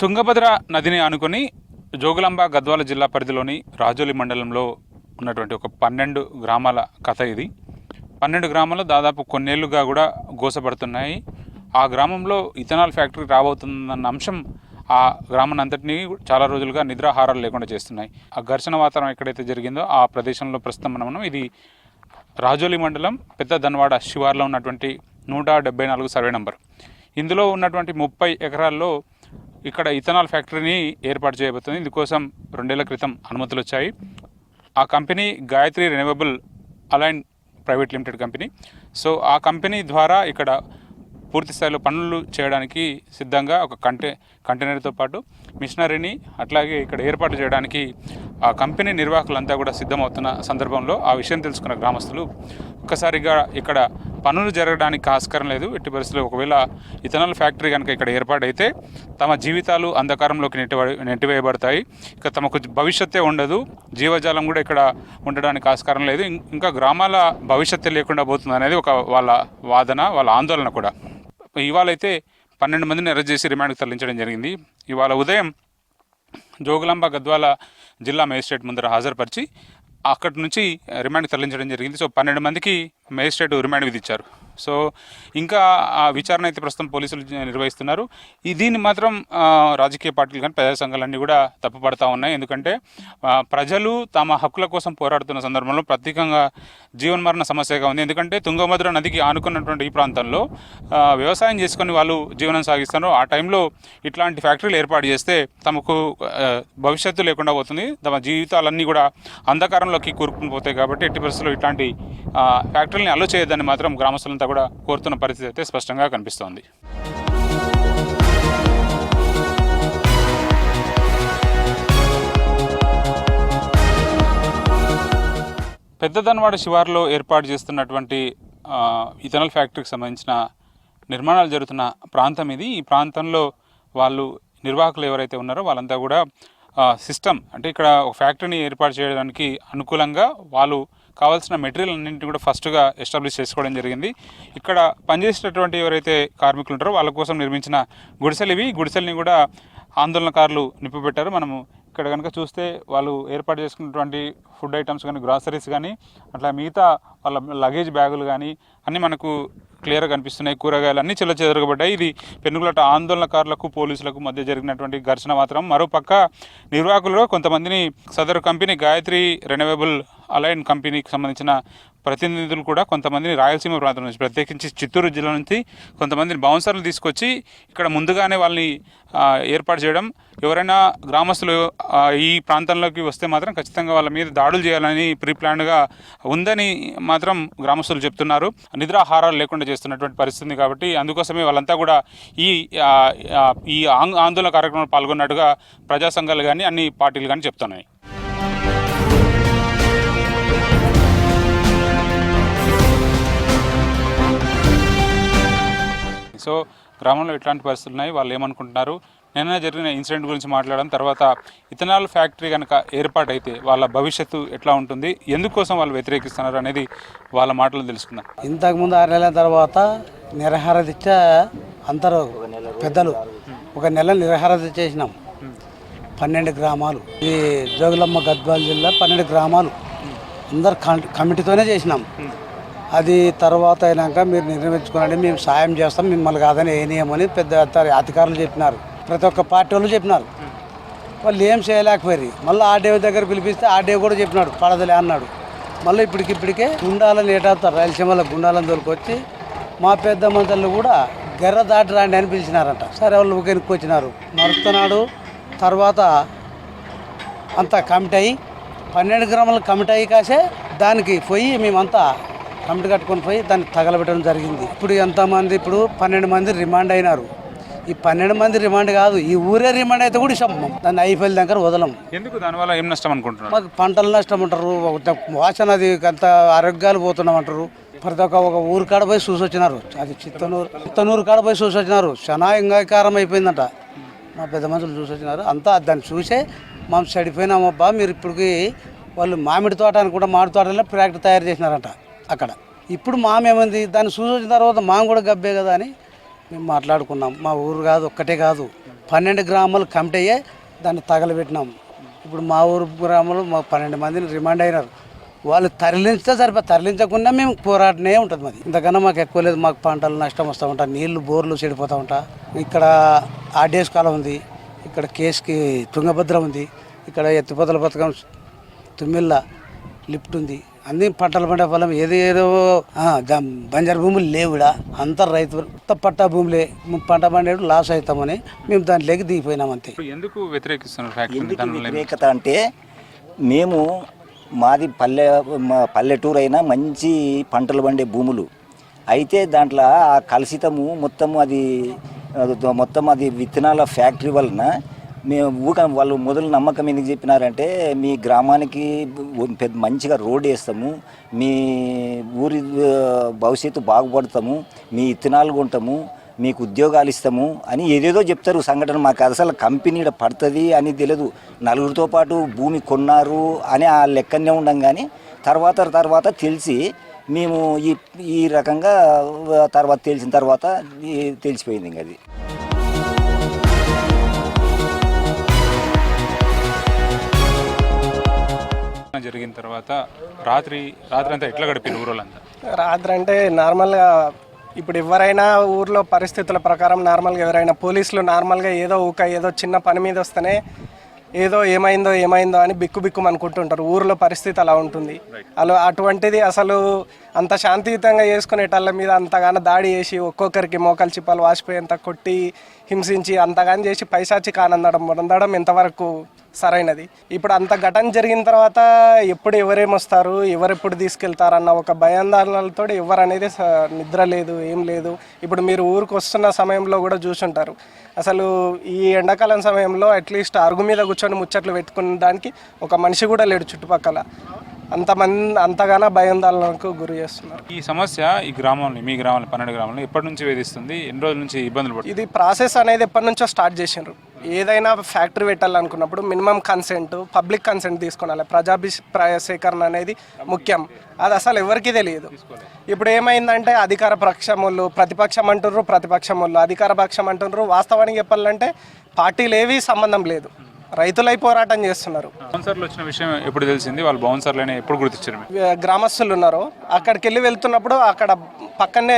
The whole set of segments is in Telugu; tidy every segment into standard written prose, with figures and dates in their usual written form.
తుంగభద్ర నదిని ఆనుకొని జోగులాంబ గద్వాల జిల్లా పరిధిలోని రాజోలి మండలంలో ఉన్నటువంటి ఒక 12 గ్రామాల కథ ఇది. 12 గ్రామాలు దాదాపు కొన్నేళ్లుగా కూడా గోసపడుతున్నాయి. ఆ గ్రామంలో ఇథనాల్ ఫ్యాక్టరీ రాబోతుందన్న అంశం ఆ గ్రామాన్నంతటినీ చాలా రోజులుగా నిద్రాహారాలు లేకుండా చేస్తున్నాయి. ఆ ఘర్షణ వాతావరణం ఎక్కడైతే జరిగిందో ఆ ప్రదేశంలో ప్రస్తుతం మనం ఇది రాజోలి మండలం పెద్ద ధన్వాడ శివార్లో ఉన్నటువంటి 174 సర్వే నంబర్. ఇందులో ఉన్నటువంటి 30 ఎకరాల్లో ఇక్కడ ఇథనాల్ ఫ్యాక్టరీని ఏర్పాటు చేయబోతుంది. ఇందుకోసం 2 ఏళ్ల క్రితం అనుమతులు వచ్చాయి. ఆ company Gayatri renewable align private limited company. So ఆ కంపెనీ ద్వారా ఇక్కడ పూర్తి స్థాయిలో పనులు చేయడానికి సిద్ధంగా ఒక కంటైనర్తో పాటు మిషనరీని అట్లాగే ఇక్కడ ఏర్పాటు చేయడానికి ఆ కంపెనీ నిర్వాహకులంతా కూడా సిద్ధమవుతున్న సందర్భంలో ఆ విషయం తెలుసుకున్న గ్రామస్తులు ఒక్కసారిగా ఇక్కడ పనులు జరగడానికి ఆస్కారం లేదు. ఎట్టి పరిస్థితుల్లో ఒకవేళ ఇథనాల్ ఫ్యాక్టరీ కనుక ఇక్కడ ఏర్పాటైతే తమ జీవితాలు అంధకారంలోకి నెట్టివేయబడతాయి. ఇక తమకు భవిష్యత్తే ఉండదు, జీవజాలం కూడా ఇక్కడ ఉండడానికి ఆస్కారం లేదు, ఇంకా గ్రామాల భవిష్యత్తే లేకుండా పోతుంది అనేది ఒక వాళ్ళ వాదన, వాళ్ళ ఆందోళన కూడా. ఇవాళ అయితే 12 మందిని అరెస్ట్ చేసి రిమాండ్కి తరలించడం జరిగింది. ఇవాళ ఉదయం జోగులాంబ గద్వాల జిల్లా మేజిస్ట్రేట్ ముందర హాజరుపరిచి అక్కడి నుంచి రిమాండ్కి తరలించడం జరిగింది. సో 12 మందికి మేజిస్ట్రేట్ రిమాండ్ విధించారు. సో ఇంకా ఆ విచారణ అయితే ప్రస్తుతం పోలీసులు నిర్వహిస్తున్నారు. దీన్ని మాత్రం రాజకీయ పార్టీలు కానీ ప్రజా సంఘాలన్నీ కూడా తప్పుపడతా ఉన్నాయి. ఎందుకంటే ప్రజలు తమ హక్కుల కోసం పోరాడుతున్న సందర్భంలో ప్రత్యేకంగా జీవన్మరణ సమస్యగా ఉంది. ఎందుకంటే తుంగభద్ర నదికి ఆనుకున్నటువంటి ఈ ప్రాంతంలో వ్యవసాయం చేసుకొని వాళ్ళు జీవనం సాగిస్తున్నారు. ఆ టైంలో ఇట్లాంటి ఫ్యాక్టరీలు ఏర్పాటు చేస్తే తమకు భవిష్యత్తు లేకుండా పోతుంది, తమ జీవితాలన్నీ కూడా అంధకారంలోకి కూరుకుని పోతాయి. కాబట్టి ఎట్టి పరిస్థితుల్లో ఇట్లాంటి ఫ్యాక్టరీని అలో చేయొద్దని మాత్రం గ్రామస్తులంతా కూడా కోరుతున్న పరిస్థితి అయితే స్పష్టంగా కనిపిస్తోంది. పెద్ద ధన్వాడ శివార్లో ఏర్పాటు చేస్తున్నటువంటి ఇథనాల్ ఫ్యాక్టరీకి సంబంధించిన నిర్మాణాలు జరుగుతున్న ప్రాంతం ఇది. ఈ ప్రాంతంలో వాళ్ళు నిర్వాహకులు ఎవరైతే ఉన్నారో వాళ్ళంతా కూడా సిస్టమ్ అంటే ఇక్కడ ఒక ఫ్యాక్టరీని ఏర్పాటు చేయడానికి అనుకూలంగా వాళ్ళు కావాల్సిన మెటీరియల్ అన్నింటినీ కూడా ఫస్ట్గా ఎస్టాబ్లిష్ చేసుకోవడం జరిగింది. ఇక్కడ పనిచేసేటటువంటి ఎవరైతే కార్మికులు ఉంటారో వాళ్ళ కోసం నిర్మించిన గుడిసెలు ఇవి. గుడిసెల్ని కూడా ఆందోళనకారులు నింపిపెట్టారు. మనము ఇక్కడ కనుక చూస్తే వాళ్ళు ఏర్పాటు చేసుకున్నటువంటి ఫుడ్ ఐటమ్స్ కానీ, గ్రాసరీస్ కానీ, అట్లా మిగతా వాళ్ళ లగేజ్ బ్యాగులు కానీ అన్నీ మనకు క్లియర్గా కనిపిస్తున్నాయి. కూరగాయలు అన్నీ చెదరగబడ్డాయి. ఇది పెనుగులట ఆందోళనకారులకు పోలీసులకు మధ్య జరిగినటువంటి ఘర్షణ మాత్రం. మరోపక్క నిర్వాహకులు కొంతమందిని సదరు కంపెనీ గాయత్రి రెన్యూవబుల్ అలైన్ కంపెనీకి సంబంధించిన ప్రతినిధులు కూడా కొంతమందిని రాయలసీమ ప్రాంతం నుంచి, ప్రత్యేకించి చిత్తూరు జిల్లా నుంచి కొంతమందిని బౌన్సర్లు తీసుకొచ్చి ఇక్కడ ముందుగానే వాళ్ళని ఏర్పాటు చేయడం, ఎవరైనా గ్రామస్తులు ఈ ప్రాంతంలోకి వస్తే మాత్రం ఖచ్చితంగా వాళ్ళ మీద దాడులు చేయాలని ప్రీప్లాన్డ్గా ఉందని మాత్రం గ్రామస్తులు చెప్తున్నారు. నిద్రాహారాలు లేకుండా చేస్తున్నటువంటి పరిస్థితి కాబట్టి అందుకోసమే వాళ్ళంతా కూడా ఈ ఆందోళన కార్యక్రమంలో పాల్గొన్నట్టుగా ప్రజా సంఘాలు కానీ అన్ని పార్టీలు కానీ చెప్తున్నాయి. సో గ్రామంలో ఎట్లాంటి పరిస్థితులు ఉన్నాయి, వాళ్ళు ఏమనుకుంటున్నారు, నిన్న జరిగిన ఇన్సిడెంట్ గురించి మాట్లాడడం, తర్వాత ఇథనాల్ ఫ్యాక్టరీ కనుక ఏర్పాటైతే వాళ్ళ భవిష్యత్తు ఎట్లా ఉంటుంది, ఎందుకోసం వాళ్ళు వ్యతిరేకిస్తున్నారు అనేది వాళ్ళ మాటలు తెలుసుకుందాం. ఇంతకుముందు 6 నెలల తర్వాత నిరాహార దీక్ష అందరూ పెద్దలు 1 నెల నిరాహార దీక్ష చేసినాం. 12 గ్రామాలు, ఈ జోగులాంబ గద్వాల జిల్లా 12 గ్రామాలు అందరు కమిటీతోనే చేసినాం. అది తర్వాత అయినాక మీరు నిర్ణయించుకోండి, మేము సాయం చేస్తాం, మిమ్మల్ని కాదని ఏనియమని పెద్ద అధికారులు చెప్పినారు. ప్రతి ఒక్క పార్టీ వాళ్ళు చెప్పినారు. వాళ్ళు ఏం చేయలేకపోయారు. మళ్ళీ ఆర్డీఓ దగ్గర పిలిపిస్తే ఆర్డీఓ కూడా చెప్పినాడు పడదలే అన్నాడు. మళ్ళీ ఇప్పటికిప్పటికే గుండాలను ఏటాపుతారు, రాయలసీమలో గుండాలను తోలుకొచ్చి మా పెద్ద మంత్రులు కూడా గెర్ర దాటి రాండి అని పిలిచినారంట. సరే వాళ్ళు వెనుక్కొచ్చినారు. మరుస్తున్నాడు తర్వాత అంతా కమిటీ అయ్యి 12 గ్రామాల కమిటీ అయ్యి కాసే దానికి పోయి మేమంతా కమిటీ కట్టుకొని పోయి దాన్ని తగలబెట్టడం జరిగింది. ఇప్పుడు ఎంతమంది, ఇప్పుడు 12 మంది రిమాండ్ అయినారు. ఈ 12 మంది రిమాండ్ కాదు, ఈ ఊరే రిమాండ్ అయితే కూడా ఇష్టం దాన్ని అయిపోయిన దగ్గర వదలం. ఎందుకు దానివల్ల ఏం నష్టం అనుకుంటున్నారు? మాకు పంటలు నష్టం అంటారు, వాసన, అది అంత ఆరోగ్యాలు పోతున్నాం అంటారు. ప్రతి ఒక్క ఊరు కాడ పోయి చూసి వచ్చినారు. అది చిత్తనూరు కాడ పోయి చూసి వచ్చినారు. చాలా అంగీకారం అయిపోయిందంట. మా పెద్ద మనుషులు చూసి వచ్చినారు. అంతా దాన్ని చూసే మేము చెడిపోయినామబ్బా. మీరు ఇప్పటికి వాళ్ళు మామిడి తోట అని కూడా మామిడి తోటలో ఫ్యాక్టరీ తయారు చేసినారంట అక్కడ. ఇప్పుడు మామేమంది దాన్ని చూసి వచ్చిన తర్వాత మామ కూడా గబ్బే కదా అని మేము మాట్లాడుకున్నాం. మా ఊరు కాదు ఒక్కటే కాదు 12 గ్రామాలు కమిటీ అయ్యే దాన్ని తగలబెట్టినాం. ఇప్పుడు మా ఊరు గ్రామంలో మా 12 మందిని రిమాండ్ అయినారు. వాళ్ళు తరలించితే సరిపోయి, తరలించకుండా మేము పోరాటనే ఉంటుంది. మాది ఇంతకన్నా మాకు ఎక్కువ లేదు. మాకు పంటలు నష్టం వస్తూ ఉంటా, నీళ్లు బోర్లు చెడిపోతూ ఉంటా. ఇక్కడ ఆర్డీఎస్ కాలం ఉంది, ఇక్కడ కేసుకి తుంగభద్ర ఉంది, ఇక్కడ ఎత్తిపోతల పథకం తుమ్మిళ్ళ లిఫ్ట్ ఉంది. అన్ని పంటలు పండే పొలం ఏదో బంజరు భూములు లేవుడా, అంతా రైతు పట్టా భూములే. పంట పండేడు లాస్ అవుతామని మేము దాంట్లోకి దిగిపోయినాం అంతే. ఎందుకు వ్యతిరేకిస్తున్నారు? వ్యతిరేకత అంటే మేము మాది పల్లెటూరు అయినా మంచి పంటలు పండే భూములు అయితే దాంట్లో ఆ కలుషితము మొత్తం అది విత్తనాల ఫ్యాక్టరీ వలన మేము వాళ్ళు మొదలు నమ్మకం ఎందుకు చెప్పినారంటే మీ గ్రామానికి మంచిగా రోడ్ వేస్తాము, మీ ఊరి భవిష్యత్తు బాగుపడతాము, మీ విత్తనాలు కొంటాము, మీకు ఉద్యోగాలు ఇస్తాము అని ఏదేదో చెప్తారు సంఘటన. మాకు అసలు కంపెనీ పడుతుంది అని తెలియదు. నలుగురితో పాటు భూమి కొన్నారు అని ఆ లెక్కనే ఉండం. కానీ తర్వాత తెలిసి మేము ఈ రకంగా తర్వాత తెలిసిన తర్వాత తెలిసిపోయింది. ఇంక అది జరిగిన తర్వాత రాత్రి అంతా ఎట్లా గడిపారు ఊరోళ్ళంతా? రాత్రి అంటే నార్మల్గా ఇప్పుడు ఎవరైనా ఊర్లో పరిస్థితుల ప్రకారం నార్మల్గా ఎవరైనా పోలీసులు నార్మల్గా ఏదో చిన్న పని మీద వస్తేనే ఏదో ఏమైందో అని బిక్కు అనుకుంటుంటారు. ఊర్లో పరిస్థితి అలా ఉంటుంది. అటువంటిది అసలు అంత శాంతియుతంగా చేసుకునేటళ్ళ మీద అంతగానో దాడి చేసి ఒక్కొక్కరికి మోకాలు చిప్పాలు వాసిపోయేంత కొట్టి హింసించి అంతగాని చేసి పైశాచిక ఆనందం పొందడం ఎంతవరకు సరైనది? ఇప్పుడు అంత ఘటన జరిగిన తర్వాత ఎప్పుడు ఎవరేమొస్తారు, ఎవరెప్పుడు తీసుకెళ్తారన్న ఒక భయాందోళనలతో ఎవరు అనేది నిద్ర లేదు, ఏం లేదు. ఇప్పుడు మీరు ఊరికి వస్తున్న సమయంలో కూడా చూసుంటారు. అసలు ఈ ఎండాకాలం సమయంలో అట్లీస్ట్ అరుగు మీద కూర్చొని ముచ్చట్లు పెట్టుకునే దానికి ఒక మనిషి కూడా లేడు చుట్టుపక్కల. అంతగానో భయాందోళనకు గురి చేస్తున్నారు. ఈ సమస్య మీ గ్రామంలో 12 గ్రామంలో ఎప్పటి నుంచి వేధిస్తుంది? ఎన్ని రోజుల నుంచి ఇబ్బందులు పడుతుంది? ఇది ప్రాసెస్ అనేది ఎప్పటి నుంచో స్టార్ట్ చేసిండ్రు. ఏదైనా ఫ్యాక్టరీ పెట్టాలనుకున్నప్పుడు మినిమం కన్సెంట్, పబ్లిక్ కన్సెంట్ తీసుకోవాలి. ప్రజాభిప్రాయ సేకరణ అనేది ముఖ్యం. అది అసలు ఎవరికీ తెలియదు. ఇప్పుడు ఏమైందంటే అధికార పక్షం వాళ్ళు ప్రతిపక్షం వాళ్ళు అధికార పక్షం అంటున్నారు. వాస్తవానికి చెప్పాలంటే పార్టీలు ఏవి సంబంధం లేదు, రైతులై పోరాటం చేస్తున్నారు. బౌన్సర్లు వచ్చిన విషయం ఎప్పుడు తెలిసింది? వాళ్ళు బౌన్సర్లని ఎప్పుడు గుర్తించారు? గ్రామస్తులు ఉన్నారు, అక్కడికి వెళ్ళి వెళ్తున్నప్పుడు అక్కడ పక్కనే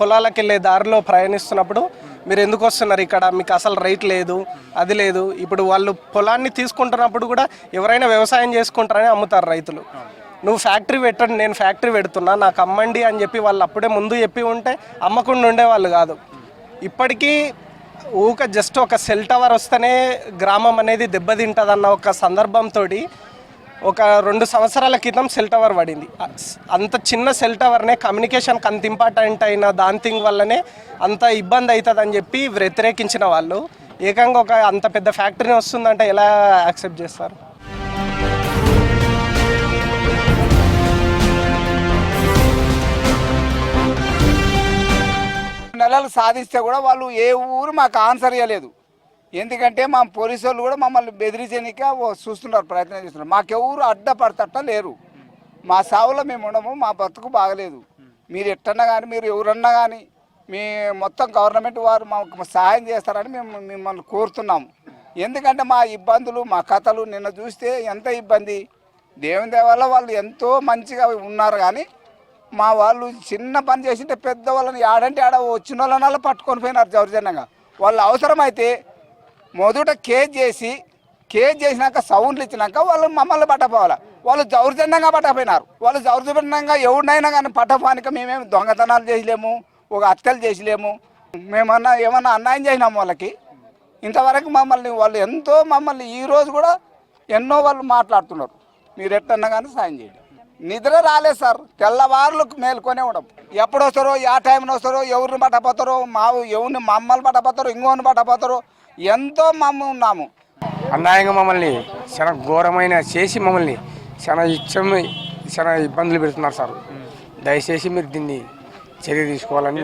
పొలాలకు వెళ్ళే దారిలో ప్రయాణిస్తున్నప్పుడు మీరు ఎందుకు వస్తున్నారు, ఇక్కడ మీకు అసలు రైట్ లేదు, అది లేదు. ఇప్పుడు వాళ్ళు పొలాన్ని తీసుకుంటున్నప్పుడు కూడా ఎవరైనా వ్యవసాయం చేసుకుంటారని అమ్ముతారు రైతులు. నువ్వు ఫ్యాక్టరీ పెట్టండి, నేను ఫ్యాక్టరీ పెడుతున్నా, నాకు అమ్మండి అని చెప్పి వాళ్ళు అప్పుడే ముందు చెప్పి ఉంటే అమ్మకుండా ఉండేవాళ్ళు కాదు. ఇప్పటికీ జస్ట్ ఒక సెల్ టవర్ వస్తేనే గ్రామం అనేది దెబ్బతింటుందన్న ఒక సందర్భంతో ఒక 2 సంవత్సరాల క్రితం సెల్ టవర్ పడింది. అంత చిన్న సెల్ టవర్నే కమ్యూనికేషన్కి అంత ఇంపార్టెంట్ అయిన దాని వల్లనే అంత ఇబ్బంది అవుతుందని చెప్పి వ్యతిరేకించిన వాళ్ళు ఏకంగా ఒక అంత పెద్ద ఫ్యాక్టరీ వస్తుందంటే ఎలా యాక్సెప్ట్ చేస్తారు? నెలలు సాధిస్తే కూడా వాళ్ళు ఏ ఊరు మాకు ఆన్సర్ ఇవ్వలేదు. ఎందుకంటే మా పోలీసు వాళ్ళు కూడా మమ్మల్ని బెదిరించనిక చూస్తున్నారు, ప్రయత్నం చేస్తున్నారు. మాకెవరు అడ్డపడతట్ట లేరు. మా సావులో మేము ఉండము, మా బతుకు బాగలేదు. మీరు ఎట్టన్నా కానీ, మీరు ఎవరన్నా కానీ మీ మొత్తం గవర్నమెంట్ వారు మాకు సహాయం చేస్తారని మేము మిమ్మల్ని కోరుతున్నాము. ఎందుకంటే మా ఇబ్బందులు, మా కథలు నిన్న చూస్తే ఎంత ఇబ్బంది. దేవుని దయ వల్ల వాళ్ళు ఎంతో మంచిగా ఉన్నారు. కానీ మా వాళ్ళు చిన్న పని చేసింటే పెద్ద వాళ్ళని ఆడంటే ఆడ వచ్చిన వాళ్ళనల్లా పట్టుకొని పోయినారు దౌర్జన్యంగా. వాళ్ళు అవసరమైతే మొదట కేజ్ చేసినాక సౌండ్లు ఇచ్చినాక వాళ్ళు మమ్మల్ని పట్టపోవాలి. వాళ్ళు దౌర్జన్యంగా పట్టపోయినారు. వాళ్ళు దౌర్జన్యంగా ఎవరినైనా కానీ పట్టపోనిక మేమేమి దొంగతనాలు చేసలేము, ఒక హత్యలు చేసలేము, ఏమన్నా అన్యాయం చేసినాము వాళ్ళకి. ఇంతవరకు మమ్మల్ని ఈరోజు కూడా ఎన్నో వాళ్ళు మాట్లాడుతున్నారు, మీరు ఎట్టన్నా కానీ సాయం చేయండి. నిద్ర రాలేదు సార్, తెల్లవారులు మేలుకొనే ఉండవు. ఎప్పుడు వస్తారో, ఏ టైంలో వస్తారో, ఎవరిని పట్టపోతారో, ఎవరిని మమ్మల్ని పట్టపోతారో, ఇంకోని పట్టపోతారో, ఎంతో ఉన్నాము. అన్యాయంగా మమ్మల్ని చాలా ఘోరమైన చేసి మమ్మల్ని చాలా ఇబ్బందులు పెడుతున్నారు సార్. దయచేసి మీరు దీన్ని చర్య తీసుకోవాలని.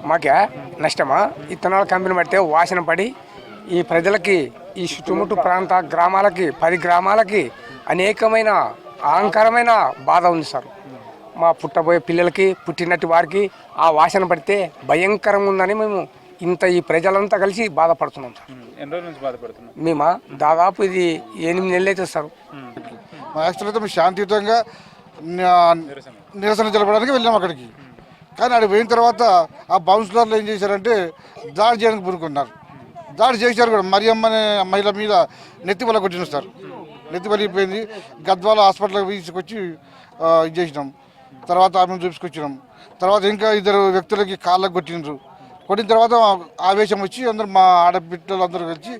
మాకే నష్టమా? ఇత్తనాల కంపెనీ పడితే వాసన పడి ఈ ప్రజలకి, ఈ చుట్టుముట్టు ప్రాంత గ్రామాలకి 10 గ్రామాలకి అనేకమైన అహంకరమైన బాధ ఉంది సార్. మా పుట్టబోయే పిల్లలకి పుట్టినట్టు వారికి ఆ వాసన పడితే భయంకరంగా ఉందని మేము ఈ ప్రజలంతా కలిసి బాధపడుతున్నాం సార్. ఎన్ని రోజుల నుంచి బాధపడుతున్నాం? మేమా దాదాపు ఇది 8 నెలలు అయితే సార్. మా యాక్చువల్గా మేము శాంతియుతంగా నిరసన తెలపడానికి వెళ్ళాం అక్కడికి. కానీ అక్కడికి పోయిన తర్వాత ఆ బౌన్సర్లు ఏం చేశారంటే దాడి చేయడానికి పూనుకున్నారు. దాడి చేశారు కూడా. మరియమ్మ అనే మహిళ మీద నెత్తి వల్ల కొట్టిన సార్. నెత్తి పలిగిపోయింది. గద్వాల హాస్పిటల్కి తీసుకొచ్చి ఇది చేసినాం. తర్వాత ఆమెను చూపించుకొచ్చినాం. తర్వాత ఇంకా 2 వ్యక్తులకి కాళ్ళకు కొట్టినారు. కొట్టిన తర్వాత ఆవేశం వచ్చి అందరూ మా ఆడబిడ్డలు అందరూ కలిసి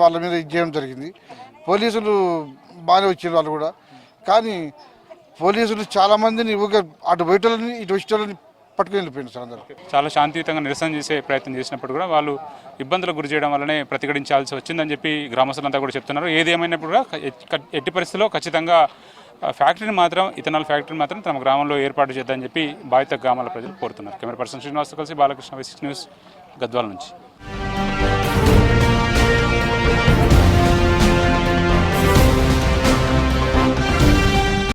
వాళ్ళ మీద ఇది చేయడం జరిగింది. పోలీసులు బాగానే వచ్చారు వాళ్ళు కూడా. కానీ పోలీసులు చాలామందిని అటు బయటలని ఇటు వచ్చేటోళ్ళని పట్టుకుని వెళ్ళిపోయింది సార్ అందరూ. చాలా శాంతియుతంగా నిరసన చేసే ప్రయత్నం చేసినప్పుడు కూడా వాళ్ళు ఇబ్బందులకు గురి చేయడం వల్లనే ప్రతిఘటించాల్సి వచ్చిందని చెప్పి గ్రామస్తులంతా కూడా చెప్తున్నారు. ఏది ఏమైనప్పుడు కూడా ఎట్టి పరిస్థితుల్లో ఖచ్చితంగా ఫ్యాక్టరీని మాత్రం ఇథనాల్ ఫ్యాక్టరీని మాత్రం తమ గ్రామంలో ఏర్పాటు చేద్దామని చెప్పి బాధిత గ్రామాల ప్రజలు కోరుతున్నారు. కెమెరా పర్సన్ శ్రీనివాస్తో కలిసి బాలకృష్ణ, V6 న్యూస్, గద్వాల నుంచి.